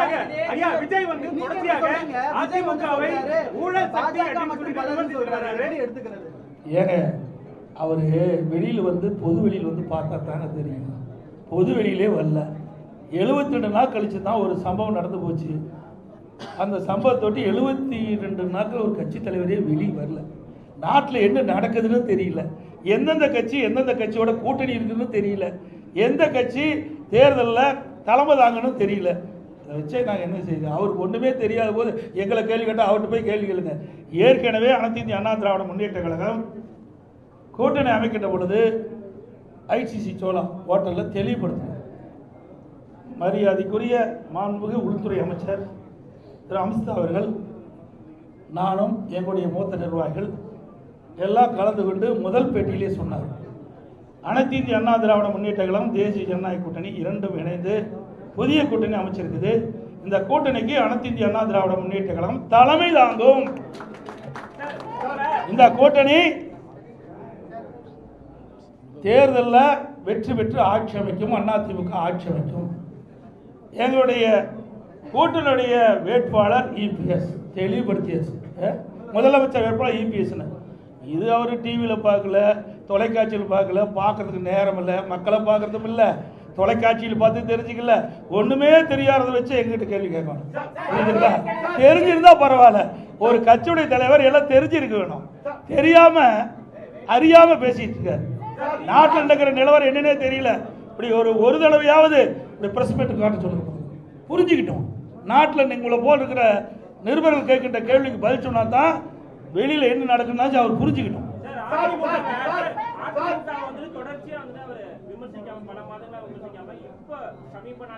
தொடர்ச்சியாக ஐயா விஜய் வந்து தொடர்ச்சியாக அதிமுகவை ஊழல் சக்தி எடுத்துக்கிறது. ஏங்க அவரு வெளியில் வந்து பொது வெளியில் வந்து பார்த்தா தாங்க தெரியும். பொது வெளியிலே வரல. 72 நாள் கழிச்சு தான் ஒரு சம்பவம் நடந்து போச்சு. அந்த சம்பவத்தொட்டி 72 நாட்கள் ஒரு கட்சி தலைவரே வெளியே வரல. நாட்டில் என்ன நடக்குதுன்னு தெரியல. எந்தெந்த கட்சி எந்தெந்த கட்சியோட கூட்டணி இருக்குன்னு தெரியல. எந்த கட்சி தேர்தலில் தலைமை தாங்கன்னு தெரியல. அதை வச்சே நாங்கள் என்ன செய்யுது? அவருக்கு ஒன்றுமே தெரியாத போது எங்களை கேள்வி கேட்டால் அவர்கிட்ட போய் கேள்வி கேளுங்க. ஏற்கனவே அனைத்து இந்திய அண்ணா திராவிட முன்னேற்ற கழகம் கூட்டணி அமைக்கின்ற பொழுது ஐசிசி சோழா ஹோட்டலில் தெளிவுபடுத்தினார். மரியாதைக்குரிய மாண்புமிகு உள்துறை அமைச்சர் திரு அமித்ஷா அவர்கள், நானும் எங்களுடைய மூத்த நிர்வாகிகள் எல்லாம் கலந்து கொண்டு முதல் பேட்டியிலே சொன்னார், அனைத்து இந்திய அண்ணா திராவிட முன்னேற்ற கழகம் தேசிய ஜனநாயக கூட்டணி இரண்டும் இணைந்து புதிய கூட்டணி அமைச்சிருக்குது. இந்த கூட்டணிக்கு அனைத்து இந்திய அண்ணா திராவிட முன்னேற்ற கழகம் தலைமை தாங்கும். இந்த கூட்டணி தேர்தலில் வெற்றி பெற்று ஆட்சி அமைக்கும். அதிமுக ஆட்சி அமைக்கும். எங்களுடைய கூட்டணியுடைய வேட்பாளர் இபிஎஸ் தெளிவுபடுத்தியாச்சு. முதலமைச்சர் வேட்பாளர் இபிஎஸ். இது அவர் டிவியில் பார்க்கல, தொலைக்காட்சியில் பார்க்கல, பார்க்கறதுக்கு நேரம் இல்லை, மக்களை பார்க்கறதும் இல்லை, தொலைக்காட்சியில் பார்த்து தெரிஞ்சுக்கல, ஒன்றுமே தெரியாததை வச்சு எங்கிட்ட கேள்வி கேட்கணும். புரியுதுங்களா? தெரிஞ்சிருந்தா பரவாயில்ல. ஒரு கட்சியுடைய தலைவர் எல்லாம் தெரிஞ்சிருக்க வேணும். தெரியாம அறியாம பேசிட்டு இருக்காரு. நாட்டில் நடக்கிற நிலவரம் என்னன்னே தெரியல. இப்படி ஒரு தடவையாவது இப்படி பிரஸ் மீட் காட்ட சொல்லுங்க, புரிஞ்சுக்கிட்டோம். நாட்டில் உங்களை போல் இருக்கிற நிருபர்கள் கேட்கின்ற கேள்விக்கு பதில் சொன்னா தான் வெளியில என்ன நடக்குன்னு அவர் புரிஞ்சுக்கிட்டோம்.